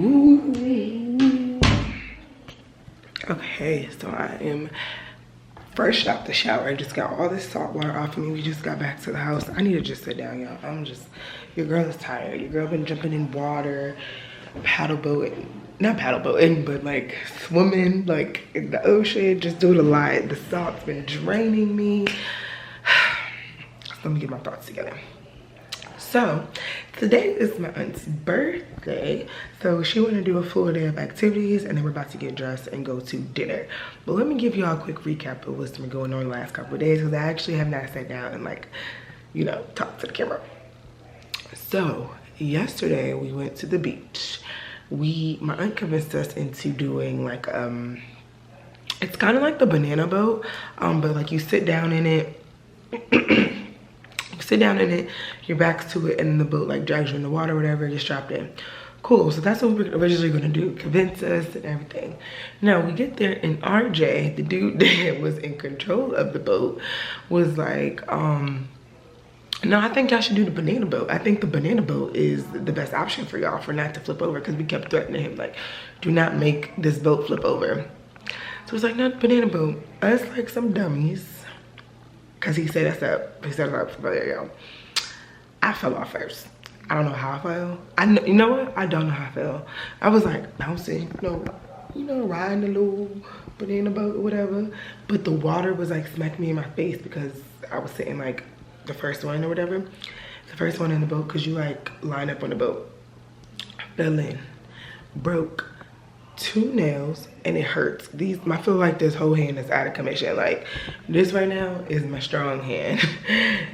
Ooh. Okay, so I am fresh out the shower. I just got all this salt water off of me. We just got back to the house. I need to just sit down, y'all. Your girl is tired. Your girl been jumping in water, paddle boating, not paddle boating, but like swimming like in the ocean, just doing a lot. The salt's been draining me. Let me get my thoughts together. So today is my aunt's birthday, so she wanted to do a full day of activities, and then we're about to get dressed and go to dinner. But let me give y'all a quick recap of what's been going on the last couple of days, because I actually have not sat down and like, you know, talk to the camera. So yesterday we went to the beach. My aunt convinced us into doing like it's kind of like the banana boat, but like you sit down in it. Sit down in it, your back's to it, and the boat like drags you in the water or whatever, you're strapped in. Cool, so that's what we were originally gonna do, convince us and everything. Now we get there and RJ, the dude that was in control of the boat, was like, no, I think y'all should do the banana boat. I think the banana boat is the best option for y'all for not to flip over, because we kept threatening him like, do not make this boat flip over. So it's like, not the banana boat. Us like some dummies. Cause he set us up. He set us up for y'all. I fell off first. I don't know how I fell. You know what? I don't know how I fell. I was like bouncing, you know, riding a little banana boat or whatever. But the water was like smacking me in my face because I was sitting like the first one or whatever. The first one in the boat, cause you like line up on the boat. I fell in, broke 2 nails, and it hurts. I feel like this whole hand is out of commission. Like this right now is my strong hand.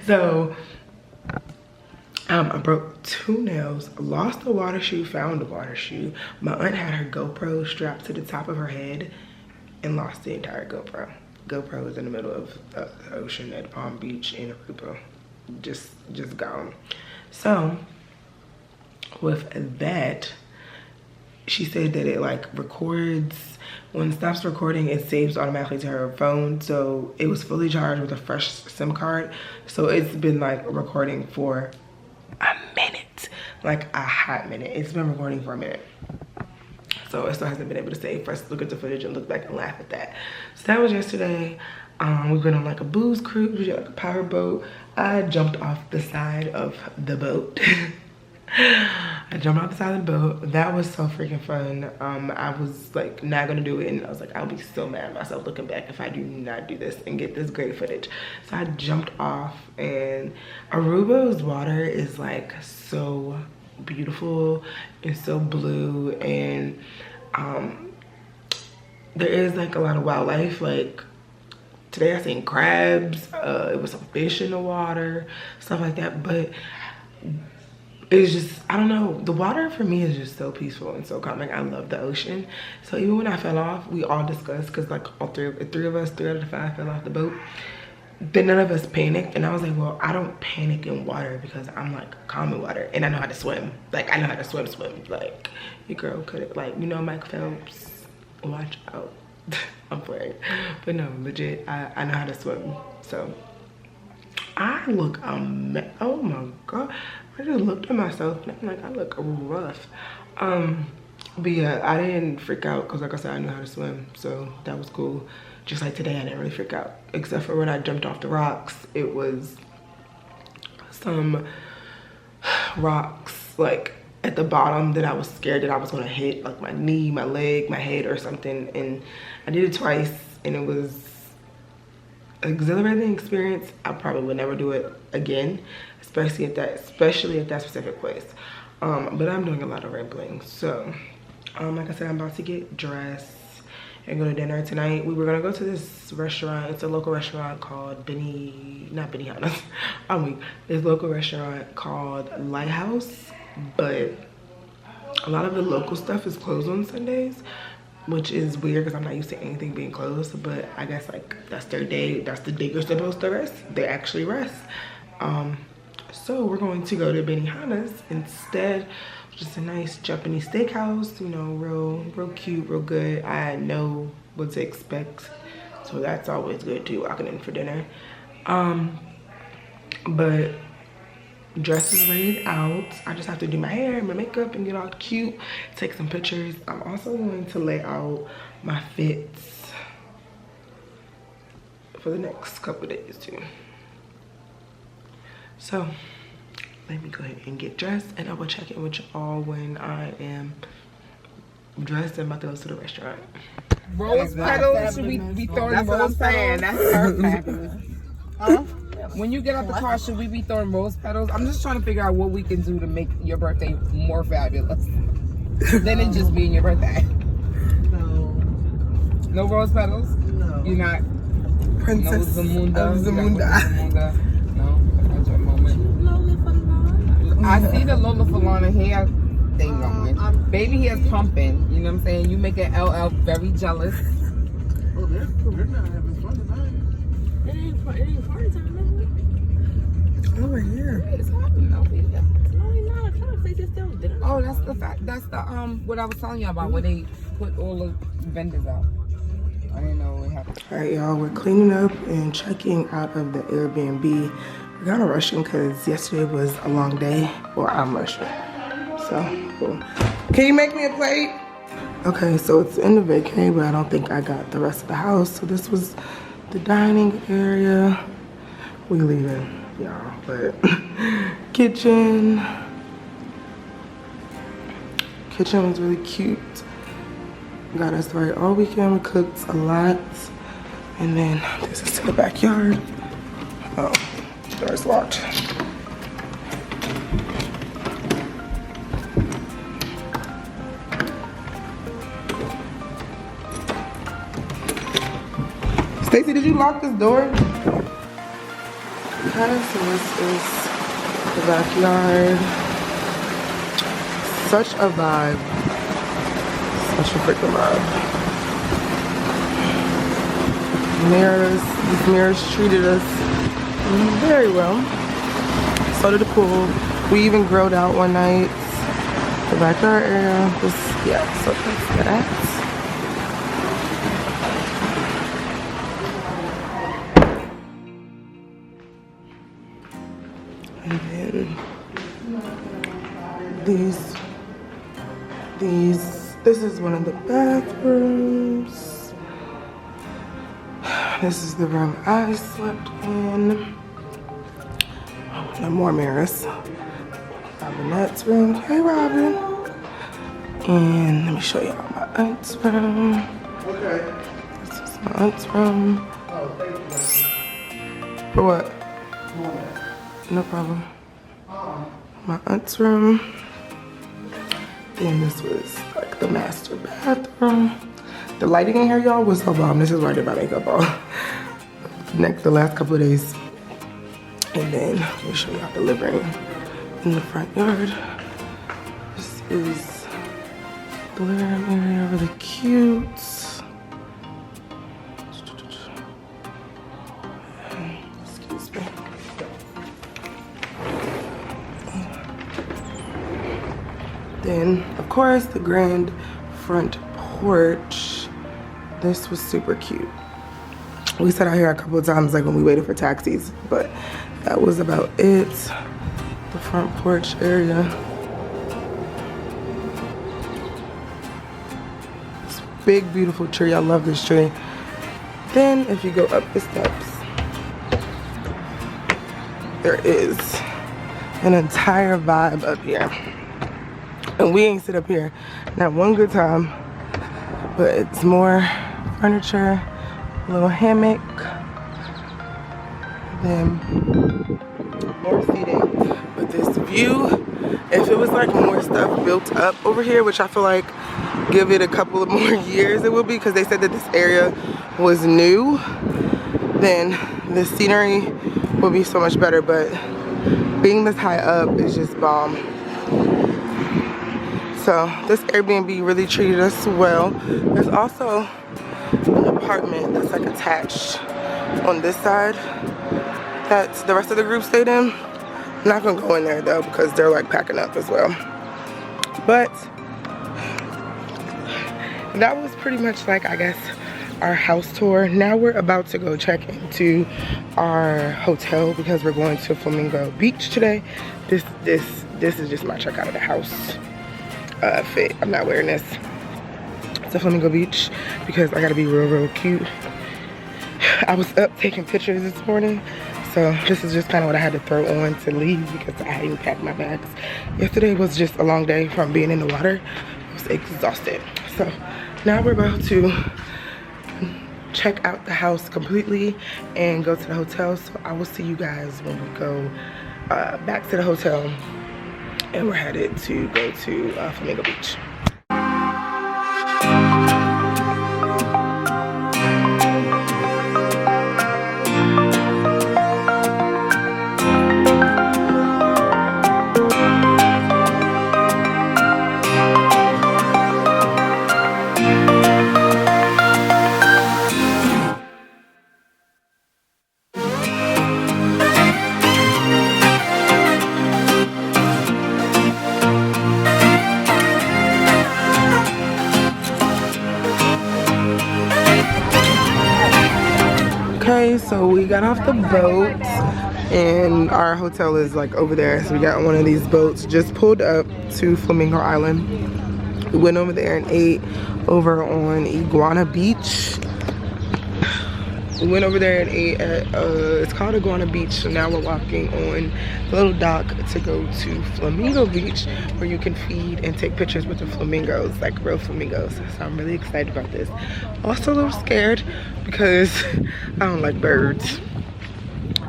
So I broke 2 nails, lost the water shoe, found the water shoe. My aunt had her GoPro strapped to the top of her head and lost the entire GoPro. GoPro is in the middle of the ocean at Palm Beach in Aruba. Just gone. So with that, she said that it like records, when it stops recording, it saves automatically to her phone. So it was fully charged with a fresh SIM card. So it's been like recording for a minute, like a hot minute. It's been recording for a minute. So it still hasn't been able to save for us to look at the footage and look back and laugh at that. So that was yesterday. We've been on like a booze cruise, we did like a power boat. I jumped off the side of the boat. I jumped off the side of the boat. That was so freaking fun. I was like not gonna do it, and I was like, I'll be so mad at myself looking back if I do not do this and get this great footage. So I jumped off, and Aruba's water is like so beautiful and so blue, and there is like a lot of wildlife. Like today I seen crabs, it was some fish in the water, stuff like that. But it's just, I don't know, the water for me is just so peaceful and so calming. I love the ocean. So even when I fell off, we all discussed, because like all three of us, 3 out of the 5 fell off the boat. Then none of us panicked, and I was like, well, I don't panic in water because I'm like calm in water and I know how to swim. Like I know how to swim. Like your girl could, like, you know, Mike Phelps, watch out. I'm playing. But no, legit, I know how to swim. So I look, oh my God. I just looked at myself and I'm like, I look rough. But yeah, I didn't freak out because like I said, I knew how to swim. So that was cool. Just like today, I didn't really freak out. Except for when I jumped off the rocks. It was some rocks like at the bottom that I was scared that I was gonna hit, like my knee, my leg, my head or something. And I did it twice, and it was an exhilarating experience. I probably would never do it again, especially at that specific place. But I'm doing a lot of rambling. So like I said, I'm about to get dressed and go to dinner tonight. We were gonna go to this restaurant. It's a local restaurant called not Benihana's. This local restaurant called Lighthouse, but a lot of the local stuff is closed on Sundays, which is weird because I'm not used to anything being closed. But I guess like that's their day. That's the day you're supposed to rest. They actually rest. So we're going to go to Benihana's instead. Just a nice Japanese steakhouse, you know, real cute, real good. I know what to expect, so that's always good too, walking in for dinner. But dress is laid out. I just have to do my hair and my makeup and get all cute, take some pictures. I'm also going to lay out my fits for the next couple of days too. So let me go ahead and get dressed, and I will check in with y'all when I am dressed and about to go to the restaurant. Rose petals? Should we be throwing rose petals? That's fabulous. Huh? When you get out the car, should we be throwing rose petals? I'm just trying to figure out what we can do to make your birthday more fabulous than it just being your birthday. No. No rose petals? No. You're not Princess no Zamunda? of Zamunda. No? That's your moment. Lola Falana. I see the Lola Falana hair thing going. Baby hair's pumping. You know what I'm saying? You make an LL very jealous. Oh, they're not having fun tonight. It ain't party time, Oh, right here. It's happening over here. no, it's not. I'm trying to say just don't. Oh, that's the fact. That's the what I was telling you about, where they put all the vendors out. I didn't know what happened. All right, y'all, we're cleaning up and checking out of the Airbnb. We're kind of rushing because yesterday was a long day. Well, I'm rushing. So, cool. Can you make me a plate? Okay, so it's in the vacay, but I don't think I got the rest of the house. So this was the dining area. We leaving, y'all, but kitchen. Kitchen was really cute. Got us right all weekend. We cooked a lot. And then this is to the backyard. Oh, door's locked. Stacey, did you lock this door? Okay, so this is the backyard. Such a vibe. Such a freaking vibe. These mirrors treated us very well. So did the pool. We even grilled out one night. The backyard area. Yeah, so that's that. And then this is one of the bathrooms. This is the room I slept in. Oh, no more mirrors. Robinette's room. Hey, Robin. And let me show y'all my aunt's room. Okay. This is my aunt's room. Oh, thank you. For what? No problem. My aunt's room. Then this was like the master bathroom. The lighting in here, y'all, was so bomb. This is where I did my makeup all. The last couple of days. And then let me show y'all the living room in the front yard. This is the living room area, really cute. Excuse me. Then, of course, the grand front porch. This was super cute. We sat out here a couple of times, like when we waited for taxis, but that was about it. The front porch area. This big, beautiful tree. I love this tree. Then, if you go up the steps, there is an entire vibe up here. And we ain't sit up here not one good time, but it's more furniture, a little hammock, then more seating. But this view, if it was like more stuff built up over here, which I feel like give it a couple of more years it will be, because they said that this area was new, then the scenery will be so much better. But being this high up is just bomb. So this Airbnb really treated us well. There's also an apartment that's like attached on this side that the rest of the group stayed in. I'm not gonna go in there though because they're like packing up as well. But that was pretty much like, I guess, our house tour. Now we're about to go check into our hotel because we're going to Flamingo Beach today. This is just my check out of the house fit. I'm not wearing this to Flamingo Beach because I gotta be real cute. I was up taking pictures this morning, so this is just kind of what I had to throw on to leave because I hadn't packed my bags. Yesterday was just a long day from being in the water. I was exhausted. So now we're about to check out the house completely and go to the hotel. So I will see you guys when we go back to the hotel, and we're headed to go to Flamingo Beach. Okay, so we got off the boat and our hotel is like over there. So we got one of these boats, just pulled up to Flamingo Island. We went over there and ate over on Iguana Beach. We went over there and ate at, it's called Iguana Beach. So now we're walking on the little dock to go to Flamingo Beach, where you can feed and take pictures with the flamingos, like real flamingos. So I'm really excited about this. Also a little scared because I don't like birds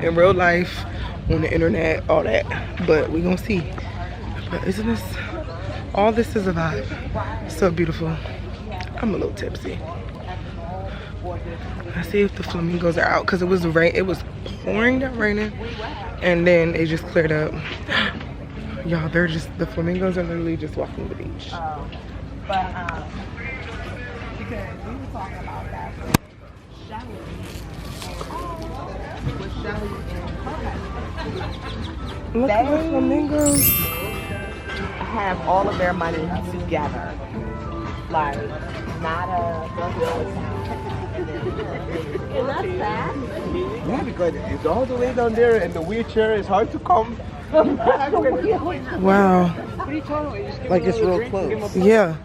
in real life, on the internet, all that. But we gonna see. But isn't this, all this is a vibe. So beautiful. I'm a little tipsy. Let's see if the flamingos are out, because it was pouring down raining and then it just cleared up. Y'all, they're just, the flamingos are literally just walking the beach. But because we were talking about that with Shelly and Look at the flamingos. have all of their money together. Like, not a And that's sad. Yeah, because it's all the way down there and the wheelchair is hard to come. Wow. Like it's real close. Yeah.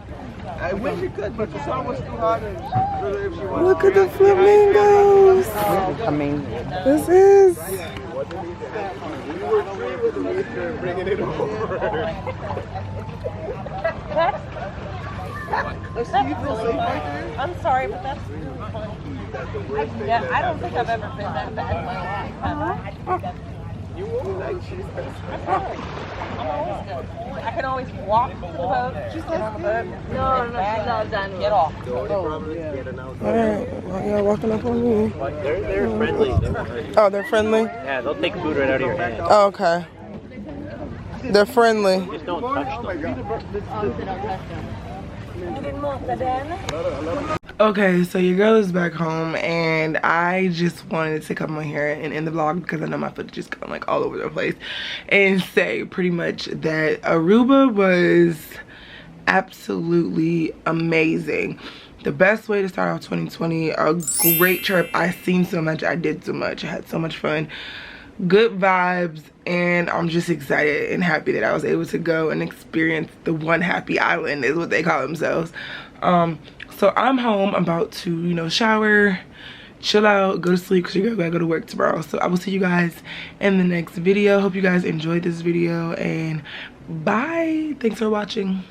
I wish you could, but the sun was too hot. And if she wanted Look at the flamingos. amazing. This is. we were three with the wheelchair bringing it over. You feel safe right there? I'm sorry, but that's funny. Yeah, I don't think I've ever been that bad in my life. You won't like she's I'm always good. I can always walk to the boat. She's get on the boat. No, she's all done. Get off. Alright, well, y'all walking up on me. They're friendly. Oh, they're friendly? Yeah, they'll take food right out of your hand. Oh, okay. They're friendly. Just don't touch them. Okay, so your girl is back home, and I just wanted to come on here and end the vlog because I know my footage is going like all over the place, and say pretty much that Aruba was absolutely amazing. The best way to start off 2020, a great trip. I seen so much, I did so much, I had so much fun, good vibes, and I'm just excited and happy that I was able to go and experience the one happy island is what they call themselves. So I'm home. I'm about to, you know, shower, chill out, go to sleep because you're gonna go to work tomorrow. So I will see you guys in the next video. Hope you guys enjoyed this video, and bye. Thanks for watching.